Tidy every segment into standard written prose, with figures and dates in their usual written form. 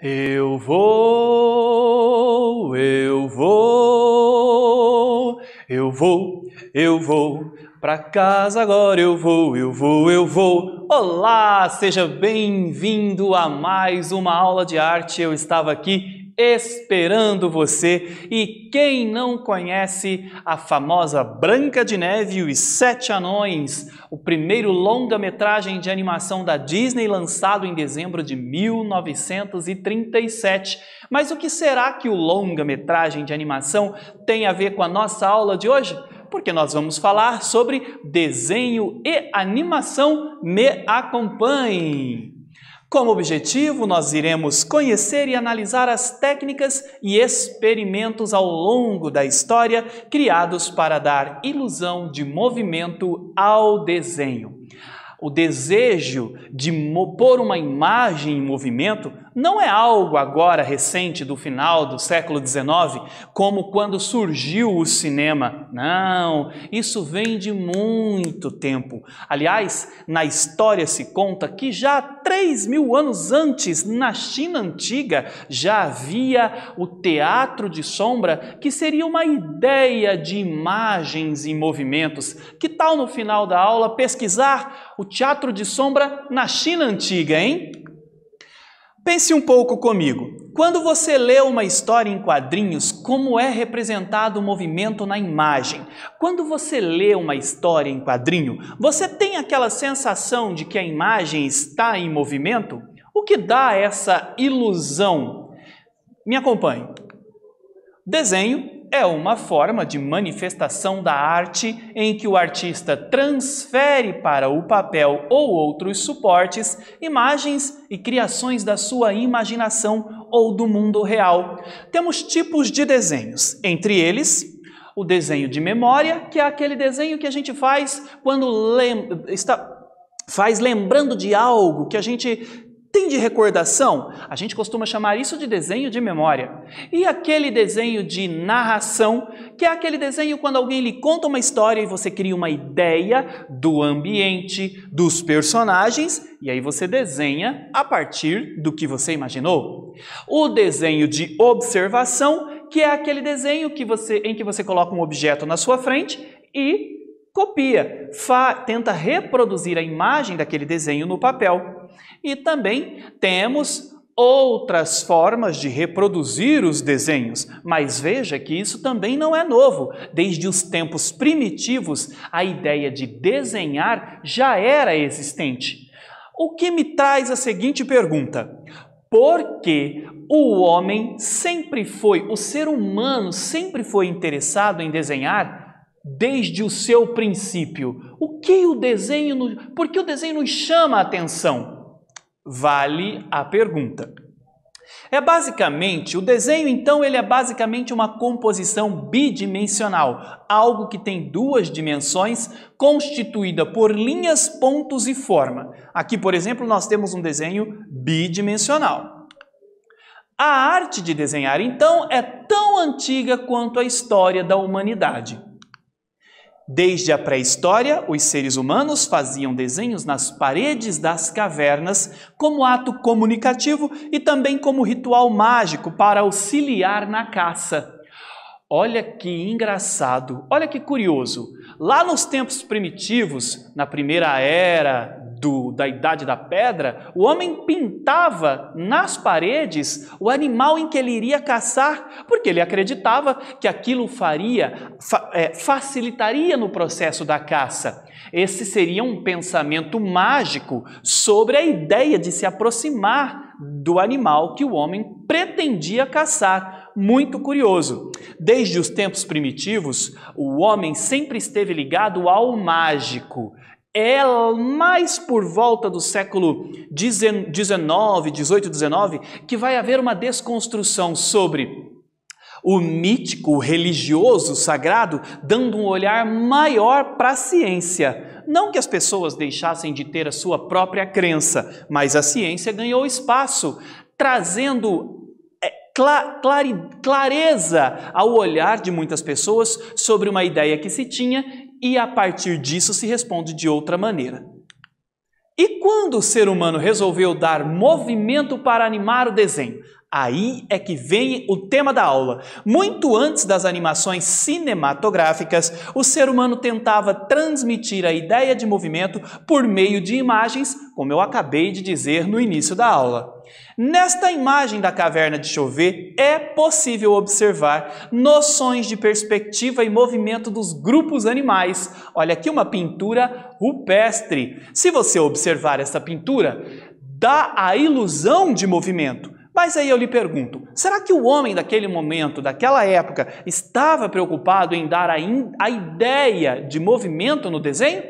Eu vou, eu vou, eu vou, eu vou, pra casa agora eu vou, eu vou, eu vou. Olá, seja bem-vindo a mais uma aula de arte. Eu estava aqui esperando você. E quem não conhece a famosa Branca de Neve e os Sete Anões, o primeiro longa-metragem de animação da Disney lançado em dezembro de 1937. Mas o que será que o longa-metragem de animação tem a ver com a nossa aula de hoje? Porque nós vamos falar sobre desenho e animação. Me acompanhe! Como objetivo, nós iremos conhecer e analisar as técnicas e experimentos ao longo da história criados para dar ilusão de movimento ao desenho. O desejo de pôr uma imagem em movimento não é algo agora recente do final do século XIX, como quando surgiu o cinema. Não, isso vem de muito tempo. Aliás, na história se conta que já 3.000 anos antes, na China antiga, já havia o teatro de sombra, que seria uma ideia de imagens em movimentos. Que tal no final da aula pesquisar o teatro de sombra na China antiga, hein? Pense um pouco comigo. Quando você lê uma história em quadrinhos, como é representado o movimento na imagem? Quando você lê uma história em quadrinho, você tem aquela sensação de que a imagem está em movimento? O que dá essa ilusão? Me acompanhe. Desenho é uma forma de manifestação da arte em que o artista transfere para o papel ou outros suportes imagens e criações da sua imaginação ou do mundo real. Temos tipos de desenhos, entre eles o desenho de memória, que é aquele desenho que a gente faz quando faz lembrando de algo que a gente tem de recordação. A gente costuma chamar isso de desenho de memória. E aquele desenho de narração, que é aquele desenho quando alguém lhe conta uma história e você cria uma ideia do ambiente, dos personagens, e aí você desenha a partir do que você imaginou. O desenho de observação, que é aquele desenho em que você coloca um objeto na sua frente e copia, tenta reproduzir a imagem daquele desenho no papel. E também temos outras formas de reproduzir os desenhos, mas veja que isso também não é novo. Desde os tempos primitivos, a ideia de desenhar já era existente. O que me traz a seguinte pergunta: por que o ser humano sempre foi interessado em desenhar desde o seu princípio? Por que o desenho nos chama a atenção? Vale a pergunta. O desenho então ele é basicamente uma composição bidimensional, algo que tem duas dimensões, constituída por linhas, pontos e forma. Aqui, por exemplo, nós temos um desenho bidimensional. A arte de desenhar, então, é tão antiga quanto a história da humanidade. Desde a pré-história, os seres humanos faziam desenhos nas paredes das cavernas como ato comunicativo e também como ritual mágico para auxiliar na caça. Olha que engraçado, olha que curioso. Lá nos tempos primitivos, na primeira era da Idade da Pedra, o homem pintava nas paredes o animal em que ele iria caçar, porque ele acreditava que aquilo facilitaria no processo da caça. Esse seria um pensamento mágico sobre a ideia de se aproximar do animal que o homem pretendia caçar. Muito curioso. Desde os tempos primitivos, o homem sempre esteve ligado ao mágico. É mais por volta do século XIX, XVIII, XIX, que vai haver uma desconstrução sobre o mítico, o religioso, o sagrado, dando um olhar maior para a ciência. Não que as pessoas deixassem de ter a sua própria crença, mas a ciência ganhou espaço, trazendo clareza ao olhar de muitas pessoas sobre uma ideia que se tinha, e a partir disso se responde de outra maneira. E quando o ser humano resolveu dar movimento para animar o desenho? Aí é que vem o tema da aula. Muito antes das animações cinematográficas, o ser humano tentava transmitir a ideia de movimento por meio de imagens, como eu acabei de dizer no início da aula. Nesta imagem da caverna de Chauvet, é possível observar noções de perspectiva e movimento dos grupos animais. Olha aqui uma pintura rupestre. Se você observar essa pintura, dá a ilusão de movimento. Mas aí eu lhe pergunto, será que o homem daquele momento, daquela época, estava preocupado em dar a ideia de movimento no desenho?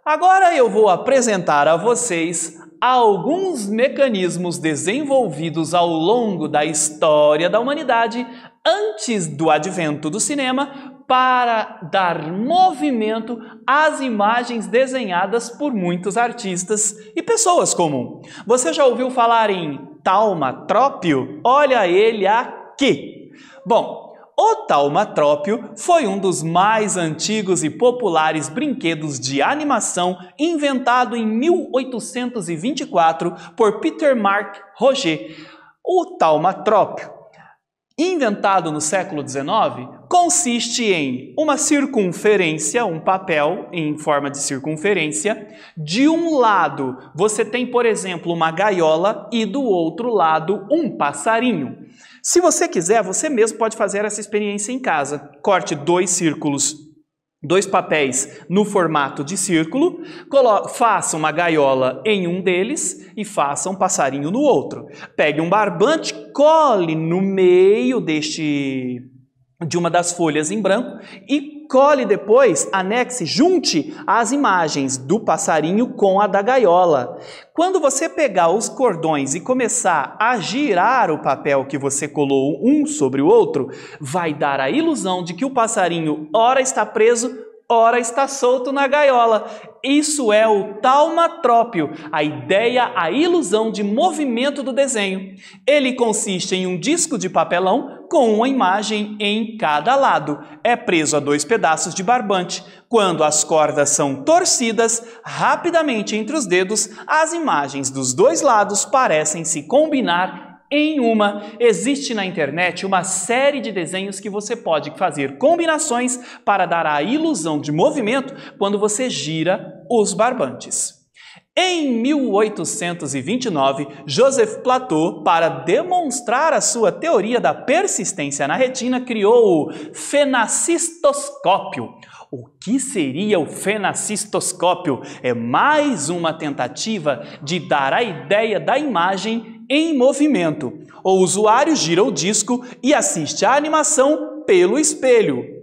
Agora eu vou apresentar a vocês alguns mecanismos desenvolvidos ao longo da história da humanidade antes do advento do cinema para dar movimento às imagens desenhadas por muitos artistas e pessoas comuns. Você já ouviu falar em taumatrópio? Olha ele aqui! Bom, o taumatrópio foi um dos mais antigos e populares brinquedos de animação inventado em 1824 por Peter Mark Roget. O taumatrópio, inventado no século XIX, consiste em uma circunferência, um papel em forma de circunferência. De um lado, você tem, por exemplo, uma gaiola e do outro lado, um passarinho. Se você quiser, você mesmo pode fazer essa experiência em casa. Corte dois círculos, dois papéis no formato de círculo, faça uma gaiola em um deles e faça um passarinho no outro. Pegue um barbante, cole no meio de uma das folhas em branco e cole depois, anexe, junte as imagens do passarinho com a da gaiola. Quando você pegar os cordões e começar a girar o papel que você colou um sobre o outro, vai dar a ilusão de que o passarinho ora está preso, ora está solto na gaiola. Isso é o taumatrópio, a ideia, a ilusão de movimento do desenho. Ele consiste em um disco de papelão com uma imagem em cada lado. É preso a dois pedaços de barbante. Quando as cordas são torcidas rapidamente entre os dedos, as imagens dos dois lados parecem se combinar em uma. Existe na internet uma série de desenhos que você pode fazer combinações para dar a ilusão de movimento quando você gira os barbantes. Em 1829, Joseph Plateau, para demonstrar a sua teoria da persistência na retina, criou o fenacistoscópio. O que seria o fenacistoscópio? É mais uma tentativa de dar a ideia da imagem em movimento. O usuário gira o disco e assiste a animação pelo espelho.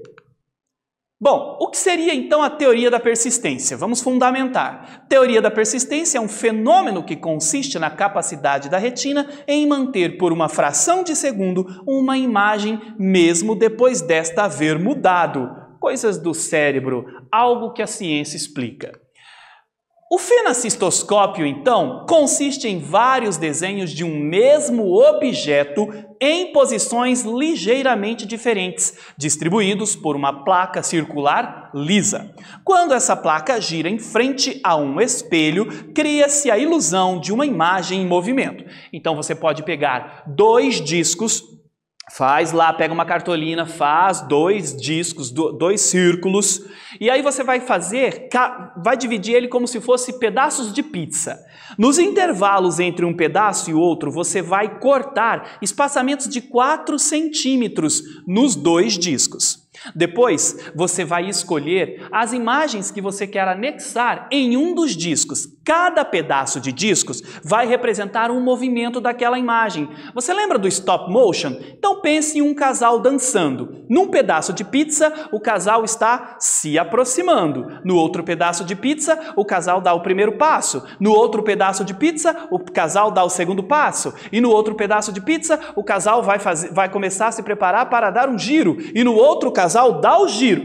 Bom, o que seria então a teoria da persistência? Vamos fundamentar. Teoria da persistência é um fenômeno que consiste na capacidade da retina em manter por uma fração de segundo uma imagem mesmo depois desta haver mudado. Coisas do cérebro, algo que a ciência explica. O fenacistoscópio, então, consiste em vários desenhos de um mesmo objeto em posições ligeiramente diferentes, distribuídos por uma placa circular lisa. Quando essa placa gira em frente a um espelho, cria-se a ilusão de uma imagem em movimento. Então você pode pegar dois discos, faz lá, pega uma cartolina, faz dois discos, dois círculos, e aí você vai dividir ele como se fosse pedaços de pizza. Nos intervalos entre um pedaço e outro, você vai cortar espaçamentos de 4 centímetros nos dois discos. Depois, você vai escolher as imagens que você quer anexar em um dos discos. Cada pedaço de discos vai representar um movimento daquela imagem. Você lembra do stop motion? Então pense em um casal dançando. Num pedaço de pizza, o casal está se aproximando. No outro pedaço de pizza, o casal dá o primeiro passo. No outro pedaço de pizza, o casal dá o segundo passo. E no outro pedaço de pizza, o casal vai começar a se preparar para dar um giro. E no outro casal dá o giro.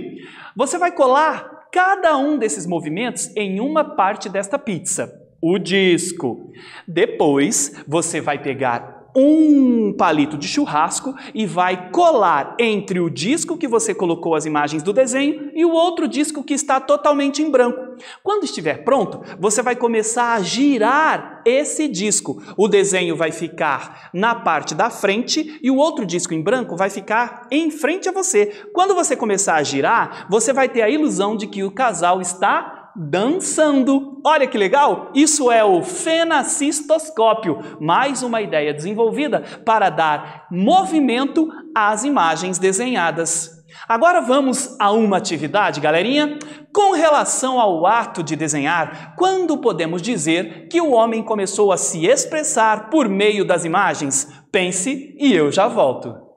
Você vai colar cada um desses movimentos em uma parte desta pizza, o disco. Depois, você vai pegar um palito de churrasco e vai colar entre o disco que você colocou as imagens do desenho e o outro disco que está totalmente em branco. Quando estiver pronto, você vai começar a girar esse disco. O desenho vai ficar na parte da frente e o outro disco em branco vai ficar em frente a você. Quando você começar a girar, você vai ter a ilusão de que o casal está dançando. Olha que legal! Isso é o fenacistoscópio, mais uma ideia desenvolvida para dar movimento às imagens desenhadas. Agora vamos a uma atividade, galerinha. Com relação ao ato de desenhar, quando podemos dizer que o homem começou a se expressar por meio das imagens? Pense e eu já volto.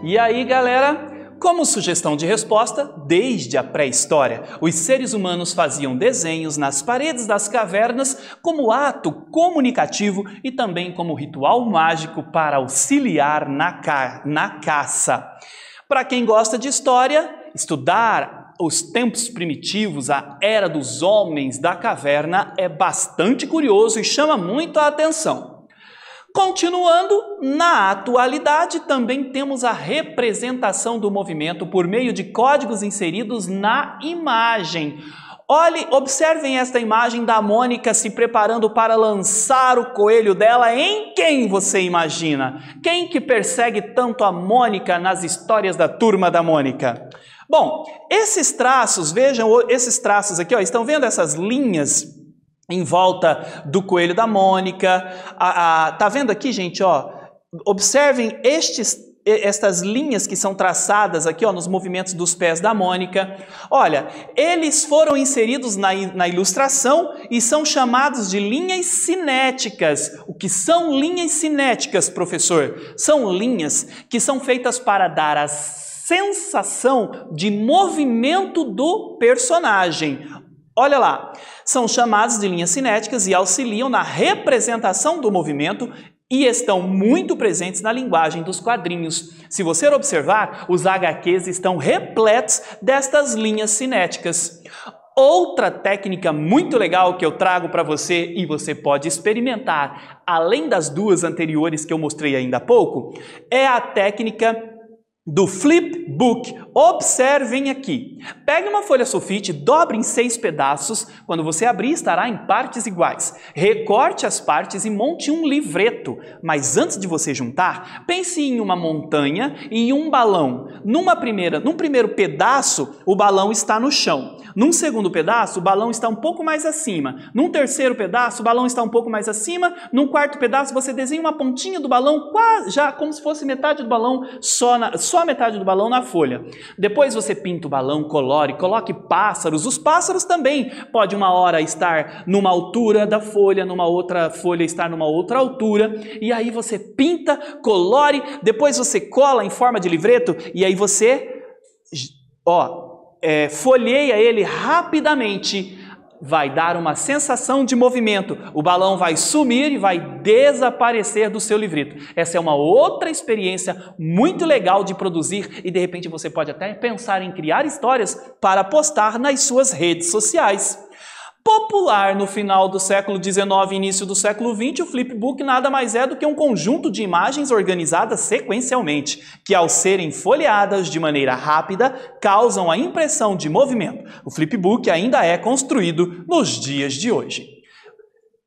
E aí, galera? Como sugestão de resposta, desde a pré-história, os seres humanos faziam desenhos nas paredes das cavernas como ato comunicativo e também como ritual mágico para auxiliar na caça. Para quem gosta de história, estudar os tempos primitivos, a era dos homens da caverna, é bastante curioso e chama muito a atenção. Continuando, na atualidade também temos a representação do movimento por meio de códigos inseridos na imagem. Observem esta imagem da Mônica se preparando para lançar o coelho dela em quem você imagina? Quem que persegue tanto a Mônica nas histórias da Turma da Mônica? Bom, esses traços, vejam esses traços aqui, ó, estão vendo essas linhas em volta do coelho da Mônica? Tá vendo aqui, gente, ó? Observem estas linhas que são traçadas aqui, ó, nos movimentos dos pés da Mônica. Olha, eles foram inseridos na ilustração e são chamados de linhas cinéticas. O que são linhas cinéticas, professor? São linhas que são feitas para dar a sensação de movimento do personagem. Olha lá, são chamados de linhas cinéticas e auxiliam na representação do movimento e estão muito presentes na linguagem dos quadrinhos. Se você observar, os HQs estão repletos destas linhas cinéticas. Outra técnica muito legal que eu trago para você e você pode experimentar, além das duas anteriores que eu mostrei ainda há pouco, é a técnica do flipbook. Observem aqui. Pegue uma folha sulfite, dobre em 6 pedaços. Quando você abrir, estará em partes iguais. Recorte as partes e monte um livreto. Mas antes de você juntar, pense em uma montanha e em um balão. Num primeiro pedaço, o balão está no chão. Num segundo pedaço, o balão está um pouco mais acima. Num terceiro pedaço, o balão está um pouco mais acima. Num quarto pedaço, você desenha uma pontinha do balão, quase já como se fosse metade do balão, só metade do balão na folha. Depois você pinta o balão, colore, coloque pássaros. Os pássaros também pode uma hora estar numa altura da folha, numa outra folha estar numa outra altura. E aí você pinta, colore, depois você cola em forma de livreto e aí você, folheia ele rapidamente. Vai dar uma sensação de movimento. O balão vai sumir e vai desaparecer do seu livreto. Essa é uma outra experiência muito legal de produzir e de repente você pode até pensar em criar histórias para postar nas suas redes sociais. Popular no final do século XIX e início do século XX, o flipbook nada mais é do que um conjunto de imagens organizadas sequencialmente, que ao serem folheadas de maneira rápida, causam a impressão de movimento. O flipbook ainda é construído nos dias de hoje.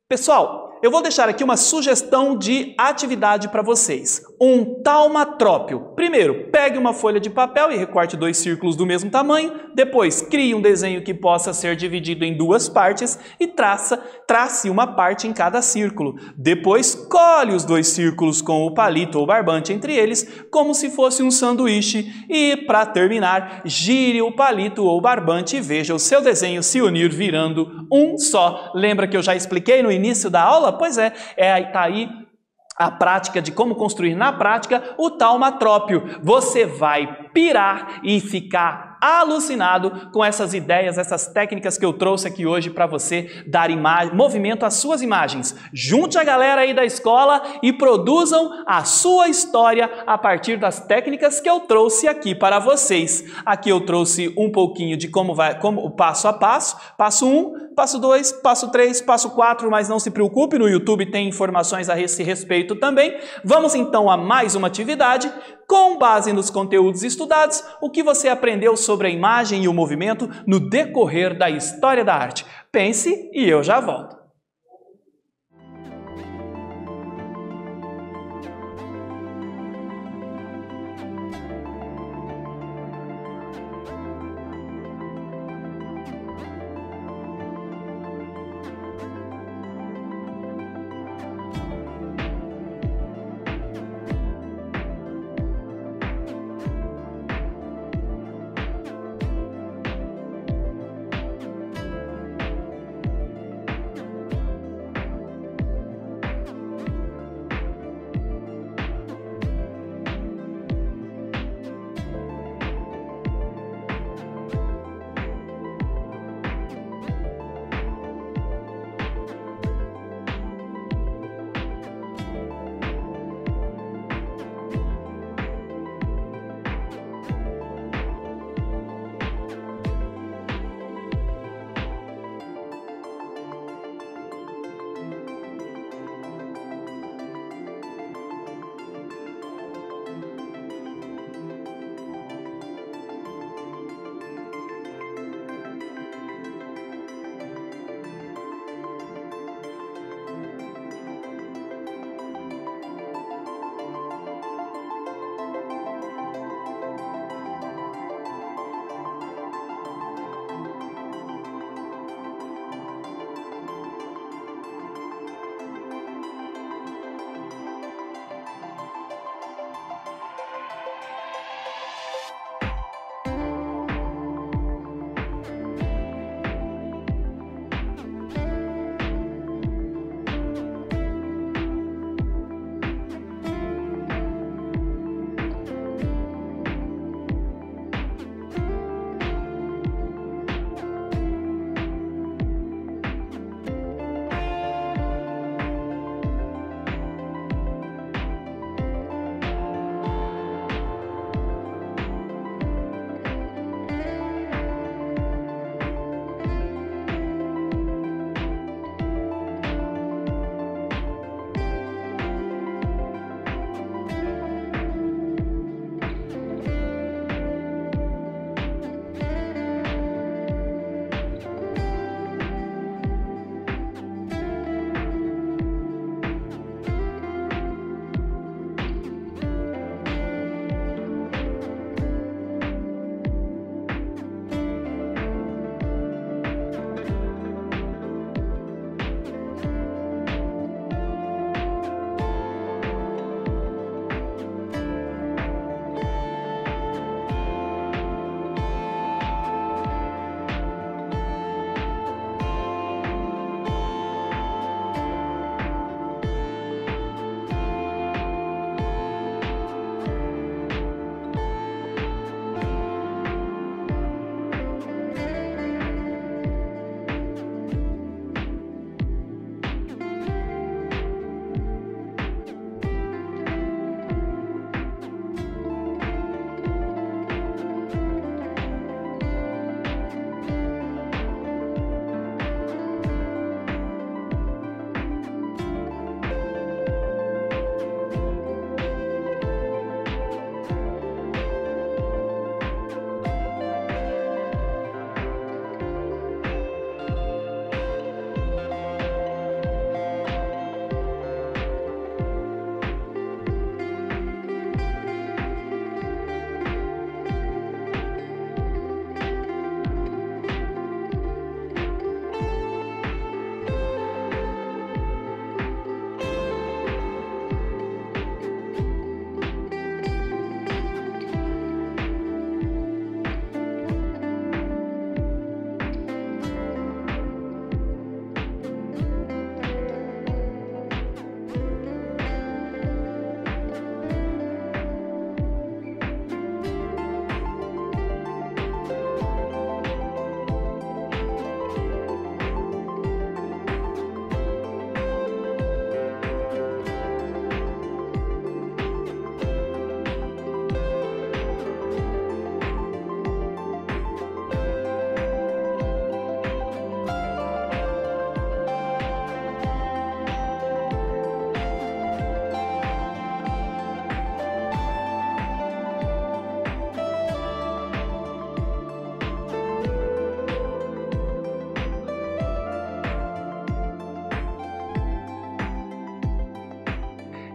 Pessoal, eu vou deixar aqui uma sugestão de atividade para vocês. Um taumatrópio. Primeiro, pegue uma folha de papel e recorte 2 círculos do mesmo tamanho. Depois, crie um desenho que possa ser dividido em 2 partes e trace uma parte em cada círculo. Depois, cole os 2 círculos com o palito ou barbante entre eles, como se fosse um sanduíche. E, para terminar, gire o palito ou barbante e veja o seu desenho se unir virando um só. Lembra que eu já expliquei no início da aula? Pois é, tá aí a prática de como construir na prática o taumatrópio. Você vai pirar e ficar alucinado com essas ideias, essas técnicas que eu trouxe aqui hoje para você dar movimento às suas imagens. Junte a galera aí da escola e produzam a sua história a partir das técnicas que eu trouxe aqui para vocês. Aqui eu trouxe um pouquinho de como o passo a passo, passo 1, passo 2, passo 3, passo 4, mas não se preocupe, no YouTube tem informações a esse respeito também. Vamos então a mais uma atividade. Com base nos conteúdos estudados, o que você aprendeu sobre a imagem e o movimento no decorrer da história da arte? Pense e eu já volto.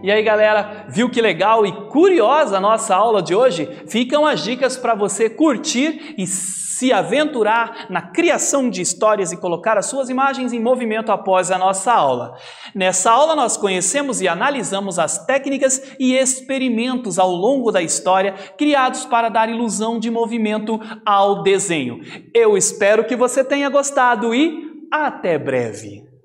E aí, galera, viu que legal e curiosa a nossa aula de hoje? Ficam as dicas para você curtir e se aventurar na criação de histórias e colocar as suas imagens em movimento após a nossa aula. Nessa aula nós conhecemos e analisamos as técnicas e experimentos ao longo da história criados para dar ilusão de movimento ao desenho. Eu espero que você tenha gostado e até breve!